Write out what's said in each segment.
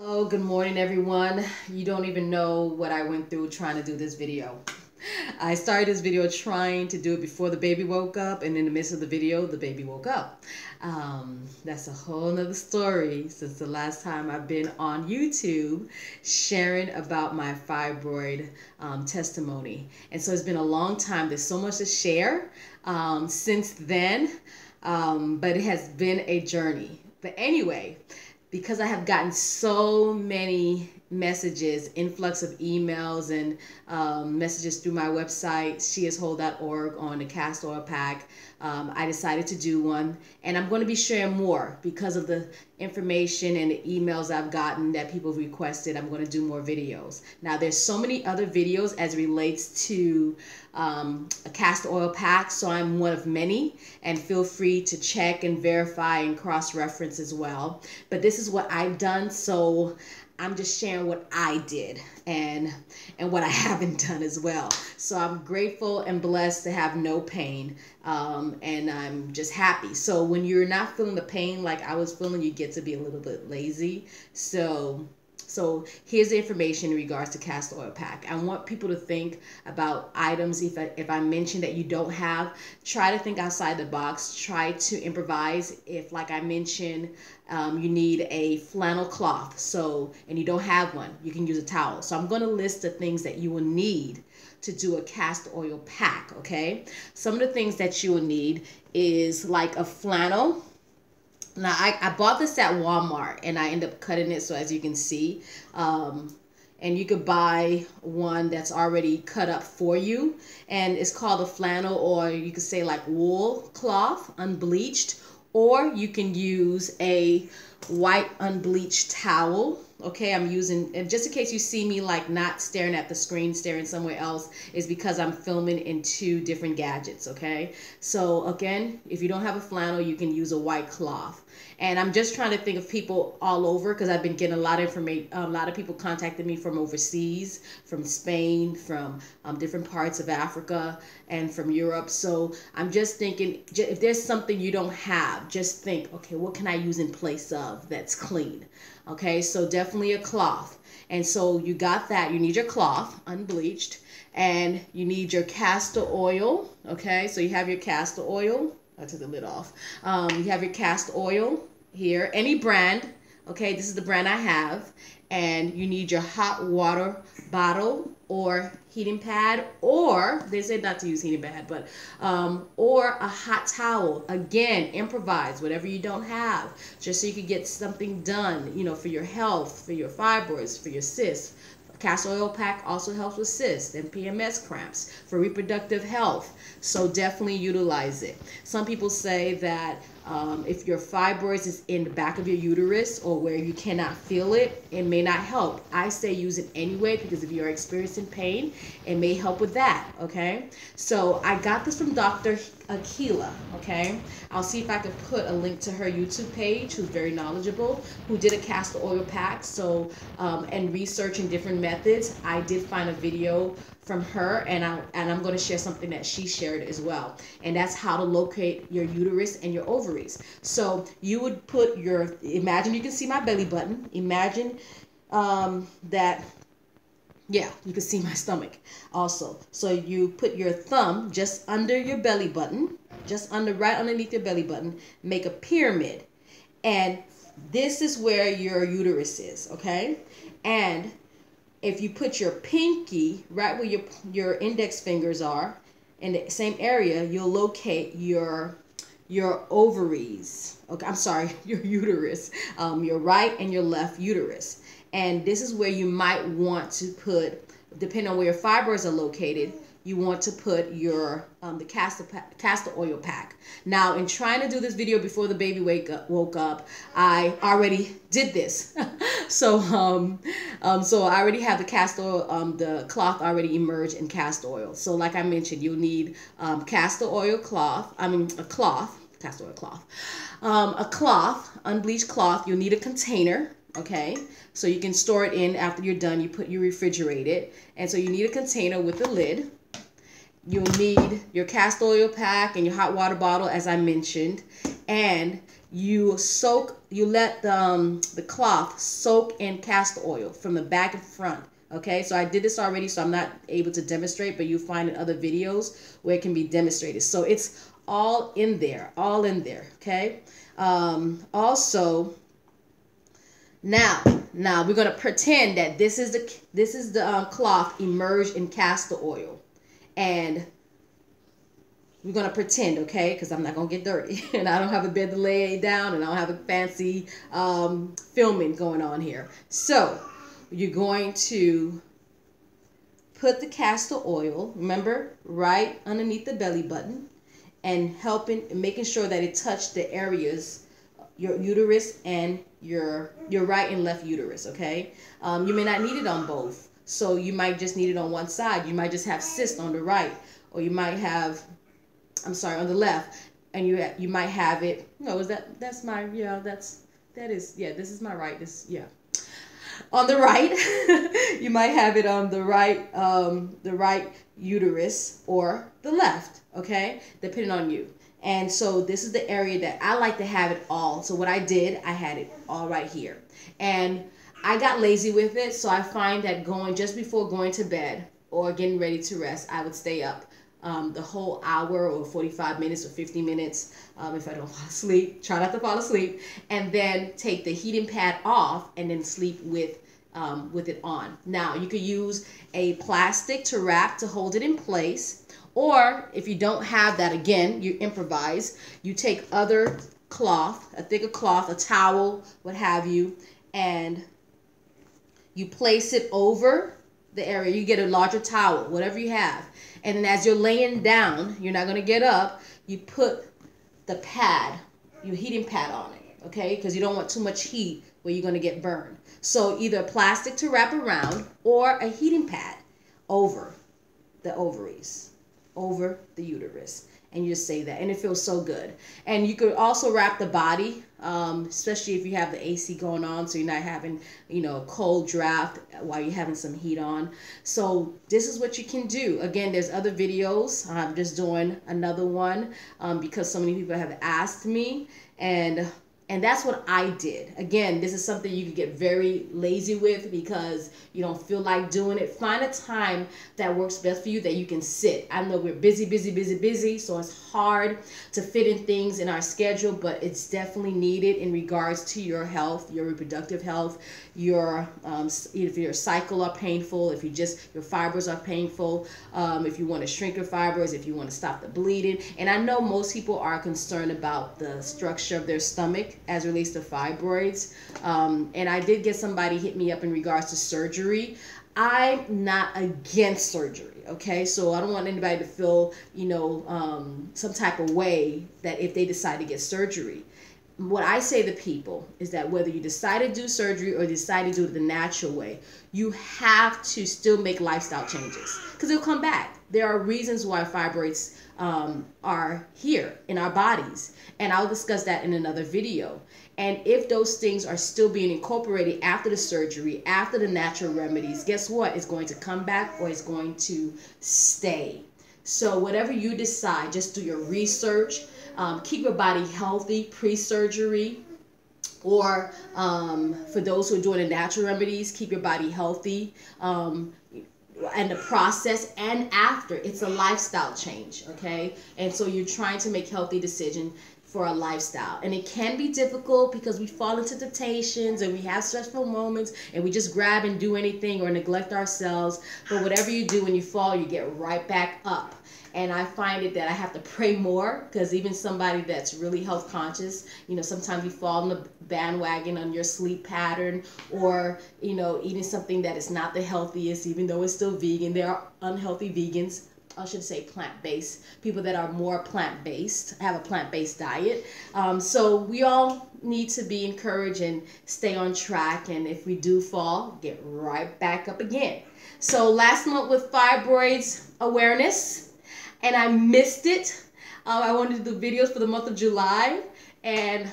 Hello, good morning everyone. You don't even know what I went through trying to do this video. I started this video trying to do it before the baby woke up, and in the midst of the video, the baby woke up. That's a whole nother story since the last time I've been on YouTube sharing about my fibroid testimony. And so it's been a long time. There's so much to share since then, but it has been a journey. But anyway, because I have gotten so many messages, influx of emails and messages through my website, sheiswhole.org, on the castor oil pack, I decided to do one. And I'm going to be sharing more because of the information and the emails I've gotten that people requested. I'm going to do more videos. Now, there's so many other videos as relates to a castor oil pack, so I'm one of many, and feel free to check and verify and cross-reference as well. But this is what I've done, so I'm just sharing what I did and what I haven't done as well. So I'm grateful and blessed to have no pain, and I'm just happy. So when you're not feeling the pain like I was feeling, you get to be a little bit lazy. So here's the information in regards to castor oil pack. I want people to think about items. If I mention that you don't have, try to think outside the box. Try to improvise. If, like I mentioned, you need a flannel cloth, and you don't have one, you can use a towel. So I'm going to list the things that you will need to do a castor oil pack, okay? Some of the things that you will need is like a flannel. Now, I bought this at Walmart, and I ended up cutting it, so as you can see, and you could buy one that's already cut up for you, and it's called a flannel, or you could say like wool cloth, unbleached, or you can use a white unbleached towel. Okay, I'm using, and just in case you see me like not staring at the screen, staring somewhere else, is because I'm filming in two different gadgets. Okay, so again, if you don't have a flannel, you can use a white cloth. And I'm just trying to think of people all over, because I've been getting a lot of information. A lot of people contacted me from overseas, from Spain, from different parts of Africa, and from Europe. So I'm just thinking, if there's something you don't have, just think, okay, what can I use in place of that's clean? Okay, so definitely a cloth. And so you got that. You need your cloth, unbleached, and you need your castor oil. Okay, so you have your castor oil. I took the lid off. You have your castor oil here, any brand. Okay, this is the brand I have. And you need your hot water bottle or heating pad, or they said not to use heating pad, but or a hot towel. Again, improvise whatever you don't have, just so you can get something done, you know, for your health, for your fibroids, for your cysts. Castor oil pack also helps with cysts and PMS cramps, for reproductive health. So definitely utilize it. Some people say that if your fibroids is in the back of your uterus or where you cannot feel it, it may not help. I say use it anyway, because if you're experiencing pain, it may help with that, okay? So I got this from Dr. Akila, okay? I'll see if I can put a link to her YouTube page, who's very knowledgeable, who did a castor oil pack. So, and researching different methods, I did find a video from her, and I'm going to share something that she shared as well, and that's how to locate your uterus and your ovaries. So you would put your, imagine you can see my belly button, imagine that, yeah, you can see my stomach also. So you put your thumb just under your belly button, just under, right underneath your belly button, make a pyramid, and this is where your uterus is, okay? And if you put your pinky right where your index fingers are, in the same area, you'll locate your ovaries. Okay, I'm sorry, your uterus, your right and your left uterus. And this is where you might want to put, depending on where your fibroids are located, you want to put your the castor oil pack. Now, in trying to do this video before the baby woke up, I already did this. So so I already have the castor oil, the cloth already emerged in castor oil. So like I mentioned, you'll need castor oil cloth. I mean a cloth, castor oil cloth, a cloth, unbleached cloth. You'll need a container. Okay, so you can store it in after you're done. You refrigerate it, and so you need a container with a lid. You'll need your castor oil pack and your hot water bottle, as I mentioned, and you let the cloth soak in castor oil from the back and front. Okay, so I did this already, so I'm not able to demonstrate, but you find in other videos where it can be demonstrated. So it's all in there, okay? Also, now we're gonna pretend that this is the cloth immersed in castor oil, and we're gonna pretend, okay? Because I'm not gonna get dirty, and I don't have a bed to lay down, and I don't have a fancy filming going on here. So you're going to put the castor oil, remember, right underneath the belly button, and making sure that it touched the areas, your uterus and your right and left uterus, okay? You may not need it on both, so you might just need it on one side. You might just have cyst on the right, or you might have, I'm sorry, on the left, and you might have it. No, that's my, yeah, this is my right. On the right, you might have it on the right uterus or the left, okay, depending on you. And so this is the area that I like to have it all. So what I did, I had it all right here, and I got lazy with it. So I find that just before going to bed or getting ready to rest, I would stay up the whole hour or 45 minutes or 50 minutes if I don't fall asleep. Try not to fall asleep, and then take the heating pad off and then sleep with it on. Now you could use a plastic to wrap to hold it in place, or if you don't have that, again, you improvise. You take other cloth, a thicker cloth, a towel, what have you, and you place it over the area. You get a larger towel, whatever you have. And then as you're laying down, you're not going to get up, you put the pad, your heating pad on it, okay? Because you don't want too much heat where you're going to get burned. So either plastic to wrap around or a heating pad over the ovaries, over the uterus. And you just say that, and it feels so good. And you could also wrap the body, especially if you have the AC going on, so you're not having, a cold draft while you're having some heat on. So this is what you can do. Again, there's other videos. I'm just doing another one because so many people have asked me, and that's what I did. Again, this is something you could get very lazy with because you don't feel like doing it. Find a time that works best for you that you can sit. I know we're busy, so it's hard to fit in things in our schedule, but it's definitely needed in regards to your health, your reproductive health, if your cycle are painful, if your fibers are painful, if you want to shrink your fibers, if you want to stop the bleeding. And I know most people are concerned about the structure of their stomach as it relates to fibroids. And I did get somebody hit me up in regards to surgery. I'm not against surgery, okay? So I don't want anybody to feel, some type of way that if they decide to get surgery. What I say to people is that whether you decide to do surgery or decide to do it the natural way, you have to still make lifestyle changes because it'll come back. There are reasons why fibroids are here in our bodies, and I'll discuss that in another video. And if those things are still being incorporated after the surgery, after the natural remedies, guess what? It's going to come back or it's going to stay. So whatever you decide, just do your research. Keep your body healthy pre-surgery, or for those who are doing the natural remedies, keep your body healthy and the process and after. It's a lifestyle change, okay? And so you're trying to make healthy decisions for a lifestyle, and it can be difficult because we fall into temptations and we have stressful moments and we just grab and do anything or neglect ourselves. But whatever you do, when you fall, you get right back up. And I find it that I have to pray more, because even somebody that's really health conscious, sometimes you fall on the bandwagon on your sleep pattern, or, eating something that is not the healthiest, even though it's still vegan. There are unhealthy vegans, I should say plant-based, people that are more plant-based, have a plant-based diet. So we all need to be encouraged and stay on track. And if we do fall, get right back up again. So last month with fibroids awareness, and I missed it. I wanted to do videos for the month of July, and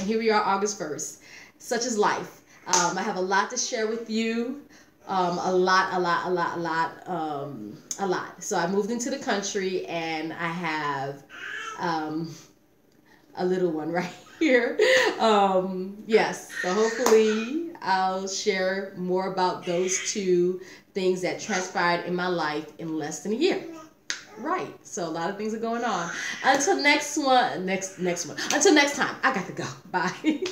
here we are, August 1st. Such is life. I have a lot to share with you. A lot. So I moved into the country, and I have a little one right here. Yes, so hopefully I'll share more about those two things that transpired in my life in less than a year. Right. So a lot of things are going on. Until next time. I got to go. Bye.